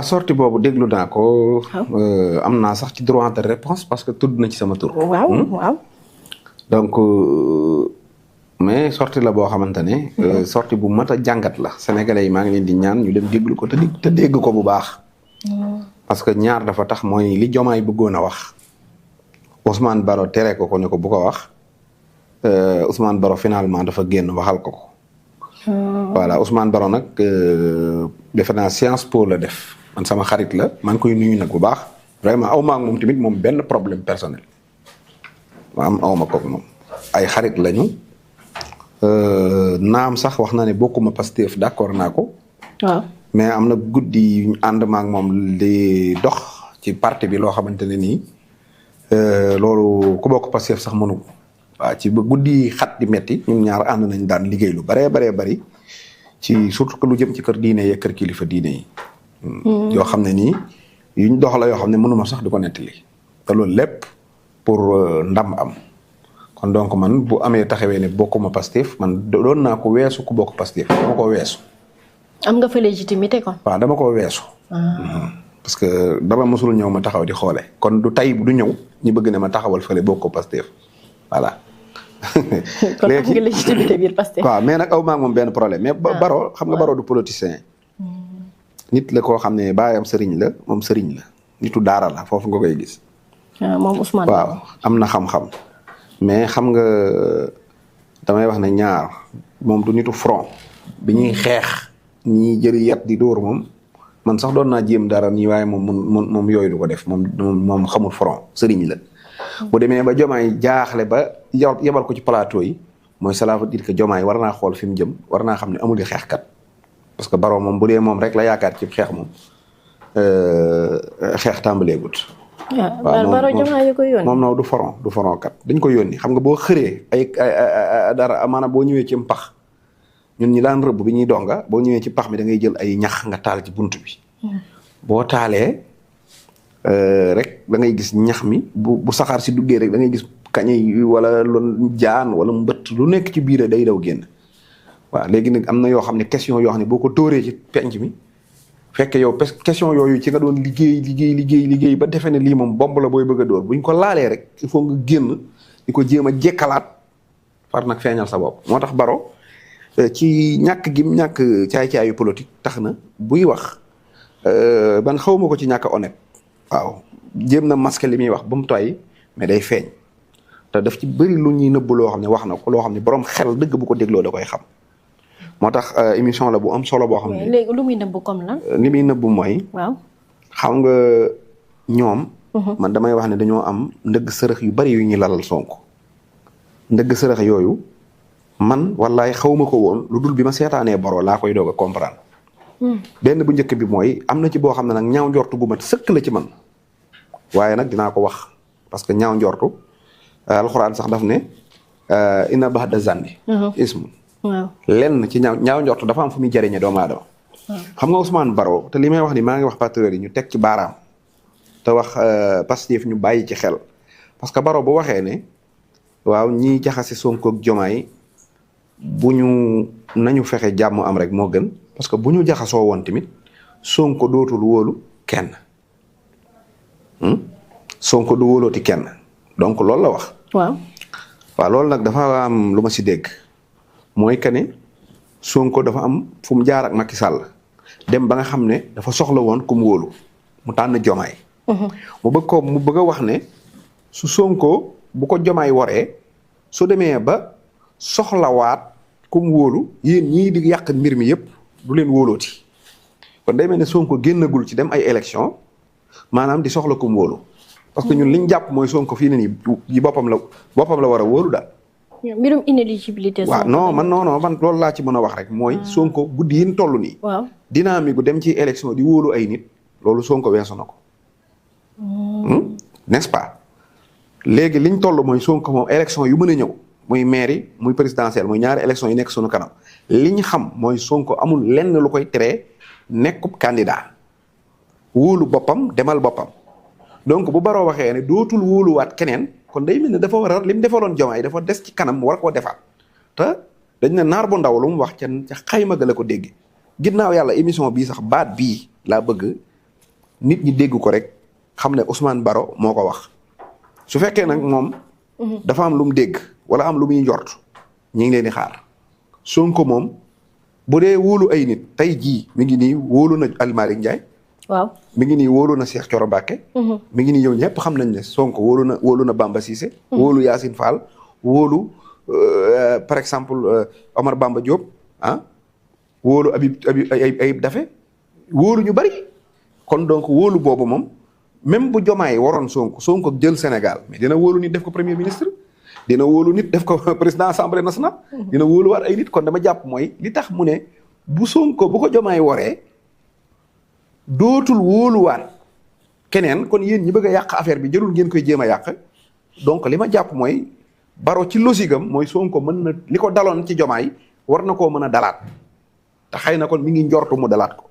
sortie boobu déglu naa ko. waaw am naa sax ci droit de réponse parce que tudd na ci sama tur. waaw waaw. donc mais sortie la boo xamante ne. sortie bu mat a jàngat la. sénégalais yi maa ngi leen di ñaan ñu dem déglu ko te dégg ko bu baax. parce que ñaar dafa tax mooy li Diomaye bëggoon a wax. Ousmane Baro tere ko ne ko bu ko wax. Ousmane Baro finalement dafa génn waxal ko. voilà Ousmane Baro nag defe naa Sciences Po la def man sama xarit la maa ngi koy nuyu nag bu baax vraiment aw ma ak moom tamit moom benn problème personnel aw ma koog moom ay xarit lañu naam sax wax na ne bokkuma Pastef d'accord naa ko. waaw mais am na guddi yu ñu ànd ma ak moom di dox ci parti bi loo xamante ne nii loolu ku bokk Pastef sax mënu ko. waaw ci ba guddi xat di metti ñun ñaar ànd nañ daan liggéey lu baree bari ci surtout que lu jëm ci kër diine yi kër kilifa diine yi. yoo xam ne nii yuñ dox la yoo xam ne mënuma sax di ko nettali. te loolu lépp pour ndam am. kon donc man bu amee taxawee ne bokkuma Pastef man doon naa ko weesu ku bokk Pastef dama ko weesu. am nga fa légitimité kon. waaw dama ko weesu. parce que dama mosul ñëw ma taxaw di xoole kon du tay du ñëw ñu bëgg ne ma taxawal fële bokk ko Pastef voilà. kon am nga légitimité biir Pastef. waaw mais nag aw maa ngi moom benn problème mais Baro xam nga Baro du politicien. nit la koo xam ne baayam sëriñ la moom sëriñ la nitu daara la foofu nga koy gis. moom Ousmane. waaw am na xam-xam. mais xam nga damay wax ne ñaar moom du nitu front. bi ñuy xeex ñi jëri yet di dóor moom man sax doon naa jéem dara nii waaye moom yooyu du ko def moom xamul front sëriñ la. bu demee ba Diomaye jaaxle ba yebal ko ci plateau yi mooy cela veut dire que Diomaye war naa xool fi mu jëm war naa xam ne amul di xeexkat parce que Baro moom bu dee moom rek la yaakaar ci xeex moom xeex tàmbaleegut. waaw Baro Diomaye ko yónni moom du front kat dañ ko yónni xam nga boo xëree ay dara maanaam boo ñëwee ci pax ñun ñi daan rëbb bi ñuy donga boo ñëwee ci pax mi da ngay jël ay ñax nga taal ci bunt bi. boo taalee. rek da ngay gis ñax mi bu saxaar si duggee rek da ngay gis kañe yi wala lu jaan wala mbëtt lu nekk ci biir day daw génn waaw léegi nag am na yoo xam ne question yoo xam ne boo ko tóoree ci penc mi fekk yow question yooyu ci nga doon liggéey ba defe ne lii moom bomb la booy bëgg a dóor buñ ko laalee rek il faut nga génn di ko jéem a jekkalaat far nag feeñal sa bopp moo tax Baro ci ñàkk gi ñàkk caay-caayu politique tax na buy wax ban xawma ko ci ñàkk honnête waaw jéem na masque li muy wax ba mu toy mais day feeñ te daf ci bëri lu ñuy nëbb loo xam ne wax na ko loo xam ne borom xel dëgg bu ko dégloo da koy xam moo tax émission la bu am solo boo xam ne. léegi lu muy nëbb comme lan. li muy nëbb mooy. waaw xam nga ñoom. man damay wax ne dañoo am ndëgg sërëx yu bari yu ñuy lalal Sonko. ndëgg sërëx yooyu man wallaay xawma ko woon lu dul bi ma seetaanee Baro laa koy doog a comprendre. benn bu njëkk bi mooy am na ci boo xam ne nag ñaaw njortu gu mat sëkk la ci man waaye nag dinaa ko wax parce que ñaaw njortu alxuraan sax daf ne inna ba'da zanni ismu lenn ci ñaaw njortu dafa am fu muy jëriñe doomu aadama xam nga Ousmane Baro te li may wax ni maa ngi wax patriote yi ñu teg ci baaraam te wax Pastef ñu bàyyi ci xel parce que Baro bu waxee ne waaw ñiy jaxase Sonko ak Diomaye bu ñu nañu fexe jàmm am rek moo gën parce que bu ñu jaxasoo woon tamit Sonko dootul wóolu kenn Sonko du wóolooti kenn donc loolu la wax. waaw loolu nag dafa am lu ma si dégg mooy que ne Sonko dafa am fu mu jaar ak Macky Sall dem ba nga xam ne dafa soxla woon ku mu wóolu mu tànn Diomaye. mu bëgg a wax ne su Sonko bu ko Diomaye waree su demee ba soxlawaat ku mu wóolu yéen ñii di yàq mbir mi yëpp. du leen wóolooti kon day mel ne Sonko génnagul ci dem ay élection maanaam di soxla ko mu wóolu parce que ñun liñ jàpp mooy Sonko fii ne nii yi boppam la war a wóolu daal. mbirum inéligibilité. waaw non man loolu laa ci mën a wax rek mooy. Sonko guddi yi ñu toll nii. waaw dynamique gu dem ci élection di wóolu ay nit loolu Sonko weesu na ko. n'est-ce pas léegi liñ toll mooy Sonko moom élection yu mën a ñëw. muy mairie muy présidentielle muy ñaari élection yi nekk sunu kanam li ñu xam mooy Sonko amul lenn lu koy teree nekkub candidat wóolu boppam demal boppam donc bu Baro waxee ne dootul wóoluwaat keneen kon day mel ne dafa war a li mu defaloon Diomaye dafa des ci kanam war koo defaat te dañ ne naar bu ndaw lu mu wax ca xayma ga la ko dégg ginnaaw yàlla émission bii sax baat bii laa bëgg nit ñi dégg ko rek xam ne Ousmane Baro moo ko wax su fekkee nag moom dafa am lu mu dégg wala am lu muy njort ñi ngi leen di xaar Sonko moom bu dee wóolu ay nit tey jii mi ngi nii wóolu na Aly Malick Ndiaye waaw mi ngi nii wóolu na Cheikh Thioro Mbacké mi ngi nii yow ñëpp xam nañ ne Sonko wóolu na Bamba Cissé wóolu Yacine Fall wóolu par exemple Omar Bamba Diop wóolu Ayib Daffé wóolu ñu bari kon donc wóolu boobu moom même bu Diomaye waroon Sonko jël Sénégal mais dina wóolu nit def ko premier ministre dina wóolu nit def ko président assemblée nationale dina wóoluwaat ay nit kon dama jàpp mooy li tax mu ne bu Sonko bu ko Diomaye waree dootul wóoluwaat keneen kon yéen ñi bëgg a yàq affaire bi jërul ngeen koy jéem a yàq donc li ma jàpp mooy Baro ci logique am mooy Sonko mën na li ko daloon ci Diomaye war na koo mën a dalaat te xëy na kon mi ngi njortu mu dalaat ko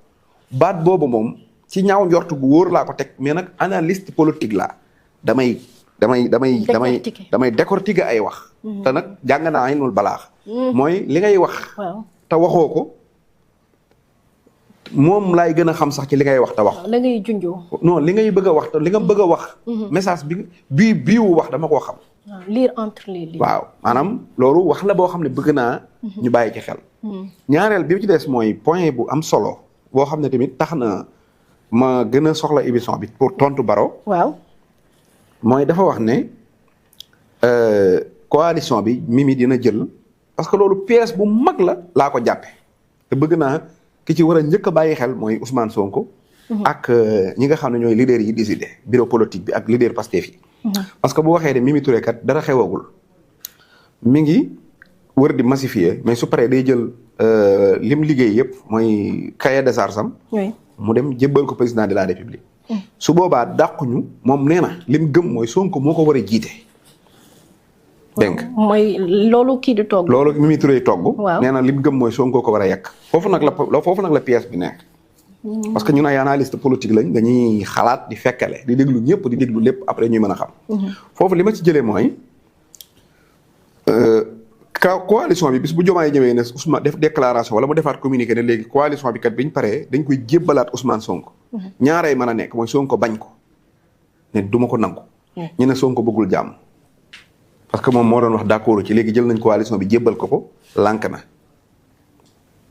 baat boobu moom ci ñaaw njortu gu wóor laa ko teg mais nag analyste politique laa damay décortiquer ay wax te nag jàng naa Ilmul Balaax mooy li ngay wax te waxoo ko moom laay gën a xam sax ci li ngay wax te wax la ngay junjoo non li ngay bëgg a wax te li nga bëgg a wax message bi biiwu wax dama koo xam lire entre les lignes waaw maanaam loolu wax la boo xam ne bëgg naa ñu bàyyi ci xel ñaareel bi ci des mooy point bu am solo boo xam ne tamit tax na ma gën a soxla émission bi pour tontu Baro waaw mooy dafa wax ne coalition bi Mimi dina jël parce que loolu pièce bu mag la laa ko jàppe te bëgg naa ki ci war a njëkk a bàyyi xel mooy Ousmane Sonko ak ñi nga xam ne ñooy leader yi décidé bureau politique bi ak leader Pastef yi parce que bu waxee ne Mimi Touré kat dara xewagul mi ngi wër di massifier mais su paree day jël lim liggéey yëpp mooy cahier de charge am mu dem jébbal ko président de la république su boobaa dàquñu moom nee na lim gëm mooy Sonko moo ko war a jiite dégg nga mooy loolu kii di togg loolu Mimi Touré togg nee na lim gëm mooy Sonko ko war a yekk foofu nag la pièce bi nekk parce que ñun ay analyste politique lañ dañuy xalaat di fekkale di déglu ñëpp di déglu lépp après ñuy mën a xam foofu li ma ci jëlee mooy coalition bi bis bu Diomaye ñëwee ne Ousmane def déclaration wala mu defaat communiqué ne léegi coalition bi kat biñ paree dañ koy jébbalaat Ousmane Sonko ñaaree mën a nekk mooy Sonko bañ ko ne duma ko nangu ñu ne Sonko bëggul jàmm parce que moom moo doon wax d'accord ci léegi jël nañ coalition bi jébbal ko lànk na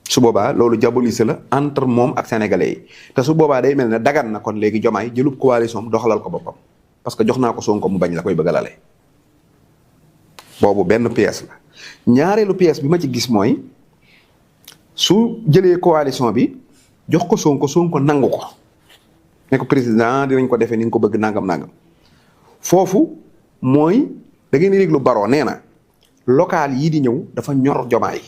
su boobaa loolu diabolisé la entre moom ak sénégalais yi te su boobaa day mel ne dagan na kon léegi Diomaye jëlub coalition doxalal ko boppam parce que jox naa ko Sonko mu bañ la koy bëgg a lale boobu benn pièce la ñaareelu pièce bi ma ci gis mooy su jëlee coalition bi jox ko Sonko nangu ko ne ko président dinañ ko defee ni nga ko bëgg nangam foofu mooy da ngeen di déglu Baro nee na local yii di ñëw dafa ñor Diomaye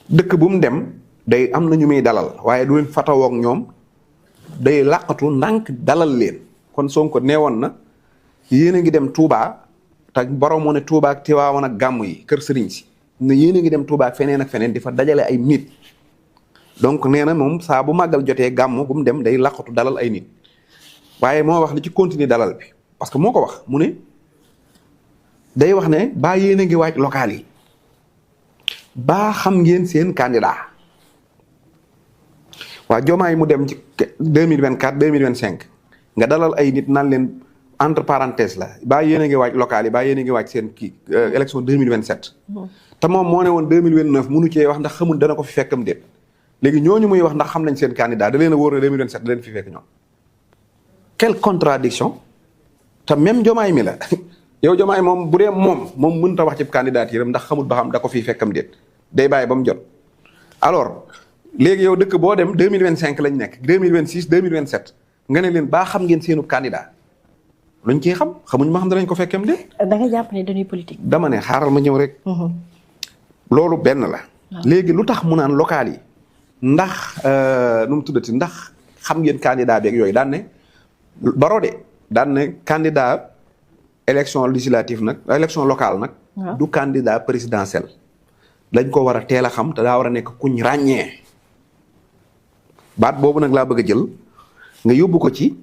dëkk bu mu dem day am na ñu muy dalal waaye du leen fatawoo ak ñoom day làqatu ndànk dalal leen kon Sonko neewoon na yéen a ngi dem Touba te Baro moo ne Touba ak Tiwaawan ak gàmm yi kër sëriñ si ne yéen a ngi dem Touba ak feneen di fa dajale ay nit donc nee na moom saa bu màggal jotee gàmm gu mu dem day làqatu dalal ay nit waaye moo wax li ci continuer dalal bi parce que moo ko wax mu ne day wax ne baa yéen a ngi waaj local yi baa xam ngeen seen candidat waa Diomaye mu dem ci 2024 2025 nga dalal ay nit naan leen entre parenthèses la baa yéen a ngi waaj local yi baa yéen a ngi waaj seen kii élection 2027 te moom moo ne woon 2029 munu cee wax ndax xamul dana ko fi fekkam déet léegi ñooñu muy wax ndax xam nañ seen candidat da leen a wóor ne 2027 da leen fi fekk ñoom quelle contradiction te même Diomaye mi la yow Diomaye moom bu dee moom mënut a wax ci candidature ndax xamul ba xam da ko fiy fekkam déet day bàyyi ba mu jot alors léegi yow dëkk boo dem 2025 lañ nekk 2026 2027 nga ne leen baa xam ngeen seenu candidat luñ ciy xamuñ ma xam danañ ko fekkam déet. da nga jàpp ne dañuy politique. dama ne xaaral ma ñëw rek. loolu benn la. léegi lu tax mu naan local yi ndax nu mu tuddati ndax xam ngeen candidat beeg yooyu daan ne Baro de daan ne candidat. élection législative nag élection locale nag du candidat présidentiel dañ ko war a teel a xam te daa war a nekk kuñ ràññee baat boobu nag laa bëgg a jël nga yóbbu ko ci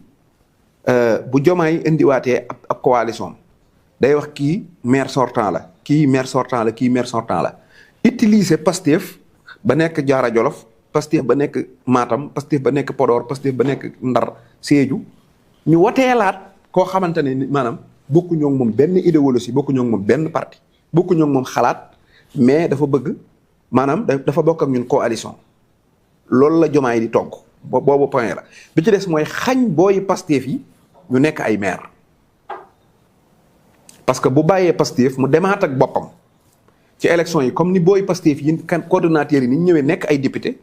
bu Diomaye indiwaatee ab coalition day wax kii maire sortant la kii maire sortant la utiliser Pastef ba nekk Jaara Jolof Pastef ba nekk Matam Pastef ba nekk Podor Pastef ba nekk Ndar Sédhiou ñu woteelaat koo xamante ne maanaam bokkuñoo ak moom benn idéologie bokkuñoo ak moom benn parti bokkuñoo ak moom xalaat mais dafa bëgg maanaam dafa bokk ak ñun coalition loolu la Diomaye di togg boobu point la bi ci des mooy xañ booy Pastef yi ñu nekk ay maire parce que bu bàyyee Pastef mu demaat ak boppam ci élection yi comme ni booy Pastef yi kan coordonnateurs yi ni ñu ñëwee nekk ay député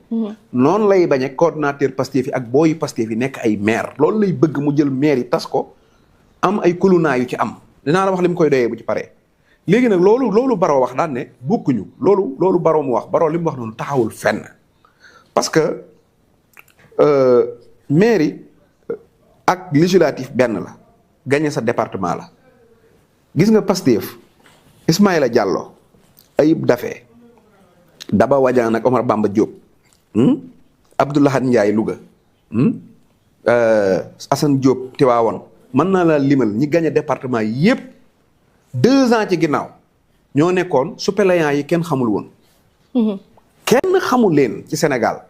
noonu lay bañe coordonnateur Pastef yi ak booy Pastef yi nekk ay maire loolu lay bëgg mu jël maire yi tas ko am ay kulunaa yu ci am dinaa la wax li mu koy doyee bu ci paree léegi nag loolu Barrow wax daan ne bokkuñu loolu Barrow mu wax Barrow li mu wax noonu taxawul fenn parce que mairie ak législatif benn la gagné sa département la gis nga Pastef Ismaïla Diallo Ayib Daffé Daba Wadiane ak Omar Bamba Diop Abdoulahad Ndiaye Louga Assane Diop Tivaouane mën naa la limal ñi gagné département yépp 2 ans ci ginnaaw ñoo nekkoon suppléants yi kenn xamul woon kenn xamul leen ci Sénégal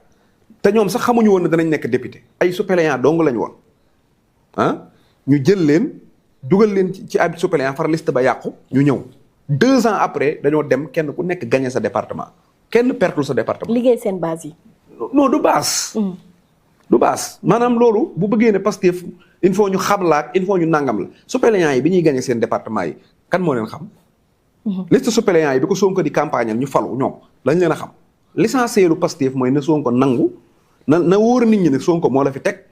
te ñoom sax xamuñu woon ne danañ nekk député ay suppléants dong lañ woon ñu jël leen dugal leen ci ab suppléant far liste ba yàqu ñu ñëw 2 ans après dañoo dem kenn ku nekk gagné sa département kenn pertul sa département. liggéey seen base yi. non du base. du base maanaam loolu bu bëggee ne Pastef il faut ñu xam la ak il faut ñu nangam la suppléants yi bi ñuy gagné seen département yi kan moo leen xam. liste suppléants yi bi ko Sonko di campagne ñu falu ñoom lañ leen a xam l'essentiel lu Pastef mooy ne Sonko nangu na wóor nit ñi ne Sonko moo la fi teg.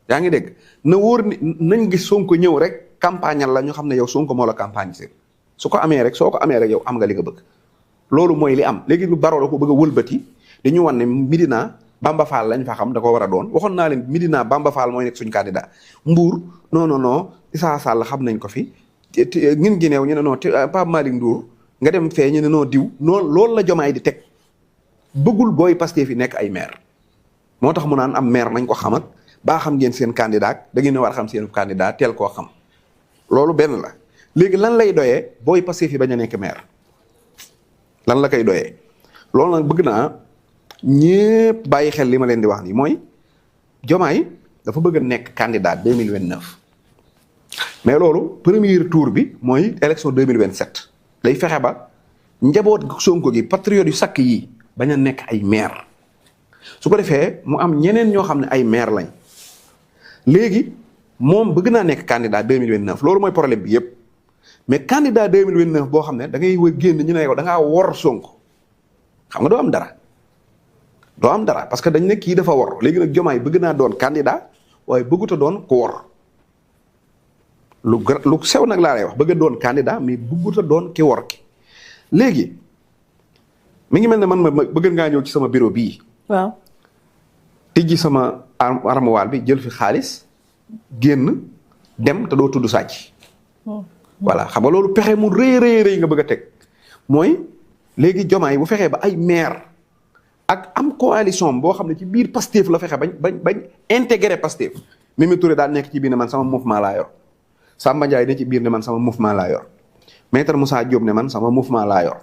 yaa ngi dégg na wóor ni nañ gis Sonko ñëw rek campagnal la ñu xam ne yow Sonko moo la campagne si su ko amee rek soo ko amee rek yow am nga li nga bëgg loolu mooy li am léegi lu Barrow la ko bëgg a wëlbati dañu wan ne Médina Bamba Fall lañ fa xam da ko war a doon waxoon naa leen Médina Bamba Fall mooy nekk suñu candidat Mbour non Issa Sall xam nañ ko fi ngin gineew ñu ne non Pape Malick Ndour nga dem fee ñu ne non diw noonu loolu la Diomaye di teg bëggul booy Pastef fi nekk ay maire moo tax mu naan am maire nañ ko xam ak baa xam ngeen seen candidat da ngeen a war a xam seen candidat teel koo xam loolu benn la léegi lan lay doyee booy Pastef yi bañ a nekk maire lan la koy doyee loolu nag bëgg naa ñépp bàyyi xel li ma leen di wax nii mooy Diomaye dafa bëgg a nekk candidat 2029 mais loolu premier tour bi mooy élection 2027 day fexe ba njaboot Sonko gi patriote yu sakk yi bañ a nekk ay maire su ko defee mu am ñeneen ñoo xam ne ay maire lañ léegi moom bëgg naa nekk candidat 2029 loolu mooy problème bi yépp mais candidat 2029 boo xam ne da ngay wër génn ñu ne yow da ngaa wor Sonko xam nga doo am dara parce que dañ ne kii dafa wor léegi nag Diomaye bëgg naa doon candidat waaye bëggut a doon ku wor lu sew nag laa lay wax bëgg a doon candidat mais bëggut a doon ki wor ki léegi mi ngi mel ne man ma bëgg ngaa ñëw ci sama bureau bii. waaw. tijji sama armoire bi jël fi xaalis génn dem te doo tudd sàcc. voilà xam nga loolu pexe mu rëy nga bëgg a teg mooy léegi Diomaye bu fexee ba ay maire ak am coalition boo xam ne ci biir Pastef la fexe bañ intégré Pastef Mimi Touré daal nekk ci biir ne man sama mouvement laa yor Samba Ndiaye ne ci biir ne man sama mouvement laa yor Maître Moussa Diop ne man sama mouvement laa yor.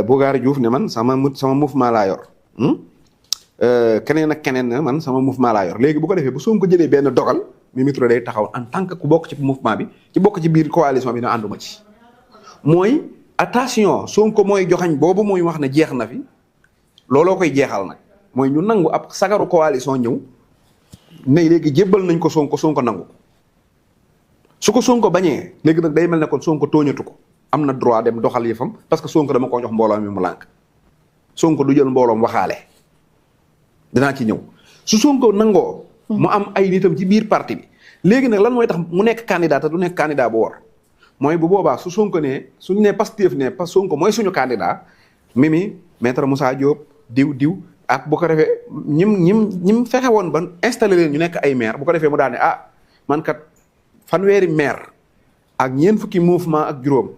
Bougar Diouf ne man sama mouvement laa yor. Keneen ak keneen ne man sama mouvement laa yor léegi bu ko defee bu Sonko jëlee benn dogal Mimi Touré day taxaw en tant que ku bokk ci mouvement bi ci bokk ci biir coalition bi ne ànduma ci. mooy attention Sonko mooy joxañ boobu muy wax ne jeex na fi looloo koy jeexal nag mooy ñu nangu ab sagaru coalition ñëw ne léegi jébbal nañ ko Sonko nangu su ko Sonko bañee léegi nag day mel ne kon Sonko tooñatu ko am na droit dem doxal yëfam parce que Sonko dama ko jox mbooloo mi mu lànk Sonko du jël mbooloom waxaale dinaa ci ñëw su Sonko nangoo. mu am ay nitam ci biir parti bi léegi nag lan mooy tax mu nekk candidat te du nekk candidat bu war mooy bu boobaa su Sonko ne suñu ne Pastef ne Sonko mooy suñu candidat Mimi Maître Moussa Diop diw ak bu ko defee ñim fexe woon ba installé leen ñu nekk ay maire bu ko defee mu daal ne man kat fanweeri maire ak ñeent fukki mouvement ak juróom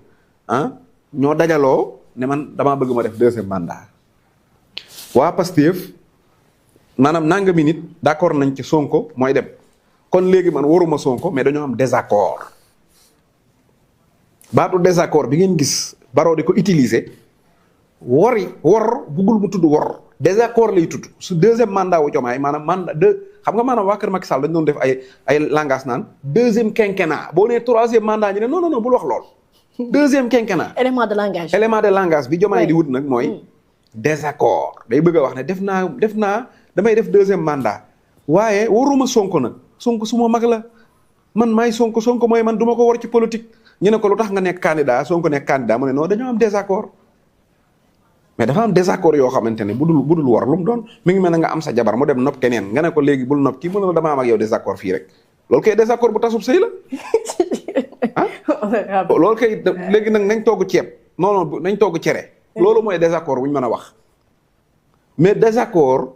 ñoo dajaloo ne man damaa bëgg ma def 2e mandat waa Pastef maanaam nangami nit d'accord nañ ci Sonko mooy dem kon léegi man waruma Sonko mais dañoo am désaccord baatu désaccord bi ngeen gis Barrow di ko utiliser wor buggul mu tudd wor désaccord lay tudd su deuxième mandat wu Diomaye maanaam mandat xam nga maanaam waa kër Macky Sall dañu doon def ay langage naan deuxième quinquennat boo nee troisième mandat ñu ne non bul wax lool. deuxième quinquennat. élément de langage. élément de langage bi Diomaye di wut nag mooy. désaccord day bëgg a wax ne def naa damay def deuxième mandat waaye waruma Sonko nag Sonko suma mag la man maay Sonko mooy man du ma ko war ci politique ñu ne ko lu tax nga nekk candidat Sonko nekk candidat mu ne non dañoo am désaccord. mais dafa am désaccord yoo xamante ne bu dul war lu mu doon mi ngi mel ne nga am sa jabar mu dem nopp keneen nga ne ko léegi bul nopp kii mu ne la dama am ak yow désaccord fii rek loolu kay désaccord bu tasub sëy la ah loolu kay léegi nag nañ togg ceeb non nañ togg cere loolu mooy désaccord bu ñu mën a wax mais désaccord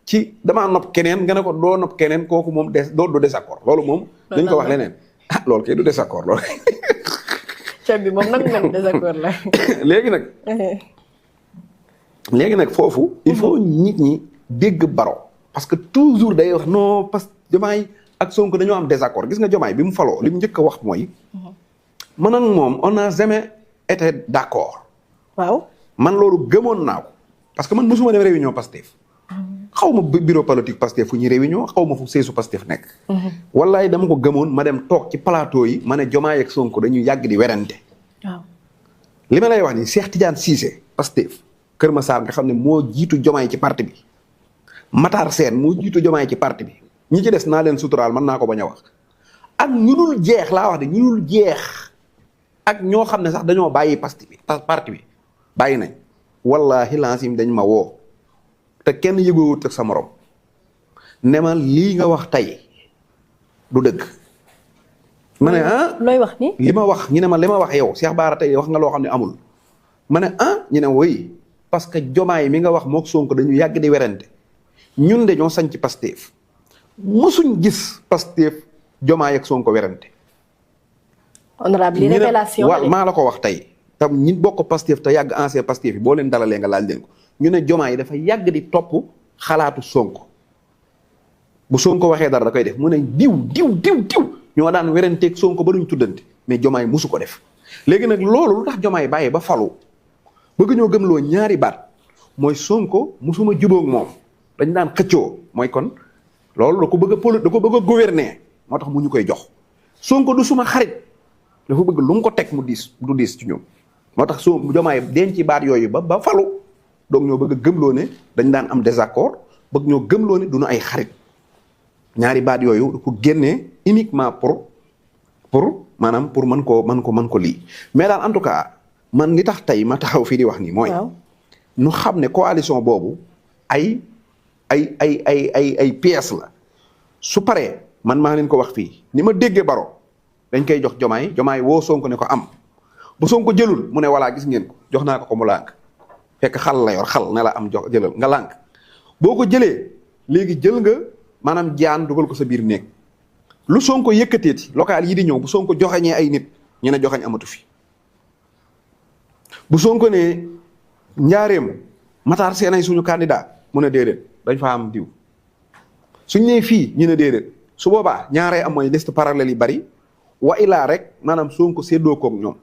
ci damaa nopp keneen nga ne ko doo nopp keneen kooku moom du désaccord loolu moom dañ ko wax leneen loolu kay du désaccord loolu ceeb bi moom nag nga désaccord la léegi nag foofu il faut nit ñi dégg Baro parce que toujours day wax non parce que Diomaye ak Sonko dañoo am désaccord gis nga Diomaye bi mu faloo li mu njëkk a wax mooy man ak moom on n'a jamais été d'accord waaw man loolu gëmoon naa ko parce que man mosuma dem réunion Pastef xaw ma bureau politique Pastef fu ñuy réunion xaw ma fu seesu Pastef nekk wallaay dama ko gëmoon ma dem toog ci plateau yi ma ne Diomaye ak Sonko dañuy yàgg di werante waaw li ma lay wax ni Cheikh Tidiane Cissé Pastef Kër Massar nga xam ne moo jiitu Diomaye ci parti bi Matar Sène moo jiitu Diomaye ci parti bi ñi ci des naa leen suturaal mën naa ko bañ a wax ak ñu dul jeex laa wax de ñu dul jeex ak ñoo xam ne sax dañoo bàyyi parti bi bàyyi nañ wallahi lancim dañ ma woo te kenn yëgoowut ak sa morom ne ma lii nga wax tey du dëgg ma ne looy wax ni li ma wax ñu ne ma li ma wax yow Cheikh Bara tey wax nga loo xam ne amul ma ne ñu ne woy parce que Diomaye mi nga wax mook Sonko dañu yàgg di werante ñun de ñoo sañ ci Pastef mosuñ gis Pastef Diomaye ak Sonko werante honorable révélation waaw maa la ko wax tey tam ñi bokk Pastef te yàgg ancien Pastef yi boo leen dalalee nga laaj leen ko ñu ne Diomaye dafa yàgg di topp xalaatu Sonko bu Sonko waxee dara da koy def mu ne diw ñoo daan weranteeg Sonko ba duñ tuddante mais Diomaye mosu ko def léegi nag loolu lu tax Diomaye bàyyi ba falu bëgg ñoo gëmloo ñaari baat mooy Sonko musuma jubóog moom dañ daan xëccoo mooy kon loolu da ko bëgg a gouverner moo tax mu ñu koy jox Sonko du suma xarit dafa bëgg lu mu ko teg du diis ci ñoom moo tax Diomaye denc ci baat yooyu ba falu donc ñoo bëgg a gëmloo ne dañ daan am désaccord bëgg ñoo gëmloo ne duñu ay xarit ñaari baat yooyu da ko génnee uniquement pour maanaam pour mën ko lii mais daal en tout cas man li tax tey ma taxaw fii di wax nii mooy ñu xam ne coalition boobu ay pièces la su paree man maa leen ko wax fii ni ma déggee Baro dañ koy jox Diomaye woo Sonko ne ko am bu Sonko jëlul mu ne voilà gis ngeen ko jox naa ko mu lànk fekk xal la yor xal ne la am jox jëlal nga lànk boo ko jëlee léegi jël nga maanaam jaan dugal ko sa biir néeg lu Sonko yëkkateeti local yi di ñëw bu Sonko joxañee ay nit ñu ne joxañ amatu fi bu Sonko ne njaareem Matar Sène ay suñu candidat mu ne déedéet dañ fa am diw suñ nee fii ñu ne déedéet su boobaa ñaaree am mooy liste parallèle yi bari wa ilaa rek maanaam Sonko séddoo koog ñoom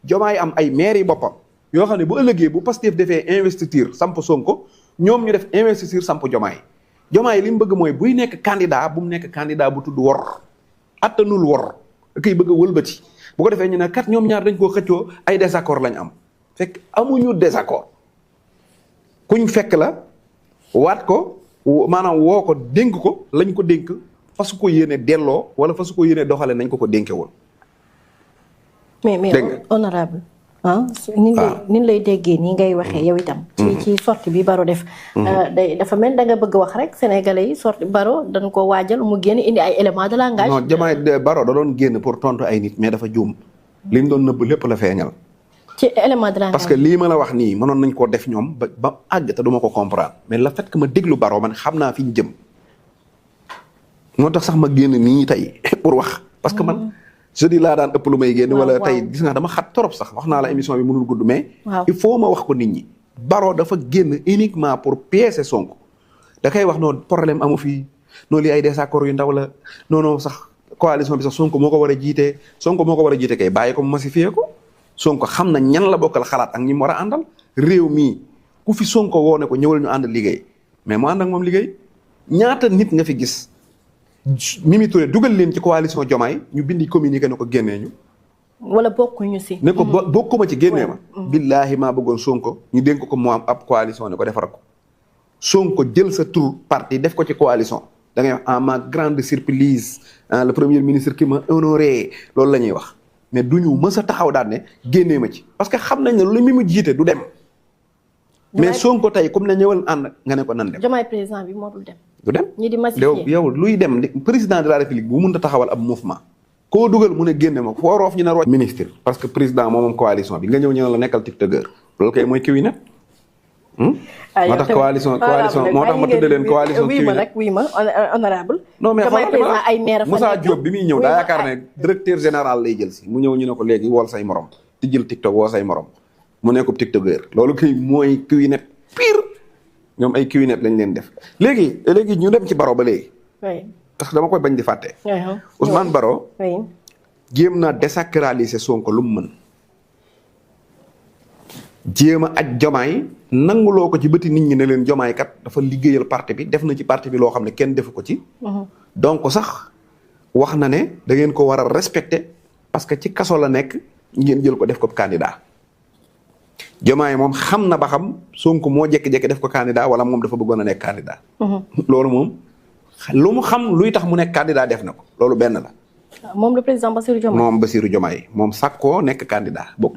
Diomaye am ay maire yi boppam yoo xam ne bu ëllëgee bu Pastef defee investiture samp Sonko ñoom ñu def investiture samp Diomaye li mu bëgg mooy buy nekk candidat bu mu nekk candidat bu tudd wor attanul wor da koy bëgg a wëlbati bu ko defee ñu ne kat ñoom ñaar dañ koo xëccoo ay désaccord lañ am fekk amuñu désaccord kuñ fekk la waat ko maanaam woo ko dénk ko lañ ko dénk fasu ko yéene delloo wala fasu ko yéene doxale nañ ko dénke woon mais honorable ni lay déggee nii ngay waxee yow itam ci sortie bi Baro def dafa mel da nga bëgg wax rek sénégalais yi sortie Baro dañ ko waajal mu génn indi ay éléments de langage non Diomaye Baro da doon génn pour tontu ay nit mais dafa juum li mu doon nëbb lépp la feeñal ci élément de langage parce que lii ma la wax nii mënoon nañ koo def ñoom ba àgg te duma ko comprendre mais le fait que ma déglu Baro man xam naa fi ñu jëm moo tax sax ma génn nii tey pour wax parce que man jeudi laa daan ëpp lu may génn wala tey gis nga dama xat trop sax wax naa la émission bi mënul gudd mais il faut ma wax ko nit ñi Baro dafa génn uniquement pour piéger Sonko da koy wax noonu problème amu fii noonu li ay désaccord yu ndaw la non sax coalition bi sax Sonko moo ko war a jiite kay bàyyi ko mu massifier ko Sonko xam na ñan la bokkal xalaat ak ñi mu war a àndal réew mii ku fi Sonko woo ne ko ñëwal ñu ànd liggéey mais mu ànd ak moom liggéey. ñaata nit nga fi gis Mimi Touré dugal leen ci coalition Diomaye ñu bindi communiqué ne ko génnee ñu. wala bokkuñu si. ne ko bokkuma ci génnee ma. billaahi maa bëggoon Sonko ñu dénk ko mu am ab coalition ne ko defar ko. Sonko jël sa tur parti def ko ci coalition da ngay wax en ma grande surprise le premier ministre qui m'a honoré loolu la ñuy wax mais du ñu mës a taxaw daal ne génnee ma ci parce que xam nañ ne lu mi mu jiite du dem. mais Sonko tey comme ne ñëwal ànd nga ne ko nan dem. Diomaye président bi moo dul dem. du dem ñi di massifier yow luy dem président de la république bu mun a taxawal ab mouvement. koo dugal mu ne génne ma foo roof ñu ne roof ministre parce que président moom coalition bi nga ñëw ñu ne la nekkal tiktokeur loolu kay mooy kiwi net. moo tax coalition moo tax ma tuddee leen coalition kiwi net wii ma honorable non mais ay maire Moussa Diop bi muy ñëw daa yaakaar ne directeur général lay jël si mu ñëw ñu ne ko léegi wool say morom ti jël tiktok woo say morom mu nekkub tiktokeur loolu kay mooy kiwi net pire ñoom ay kiwi net lañ leen def léegi ñu dem ci Baro ba léegi tax dama koy bañ di fàtte Ousmane Baro jéem na désacraliser Sonko lu mu mën jéem a aj Diomaye nanguloo ko ci bëti nit ñi ne leen Diomaye kat dafa liggéeyal parti bi def na ci parti bi loo xam ne kenn defu ko ci donc sax wax na ne da ngeen ko war a respecter parce que ci kaso la nekk ngeen jël ko def ko candidat Diomaye moom xam na ba xam Sonko moo jékki-jékki def ko candidat wala moom dafa bëggoon a nekk candidat loolu moom lu mu xam luy tax mu nekk candidat def na ko loolu benn la moom le président Bassirou Diomaye moom Bassirou Diomaye moom sàkkoo nekk candidat bokk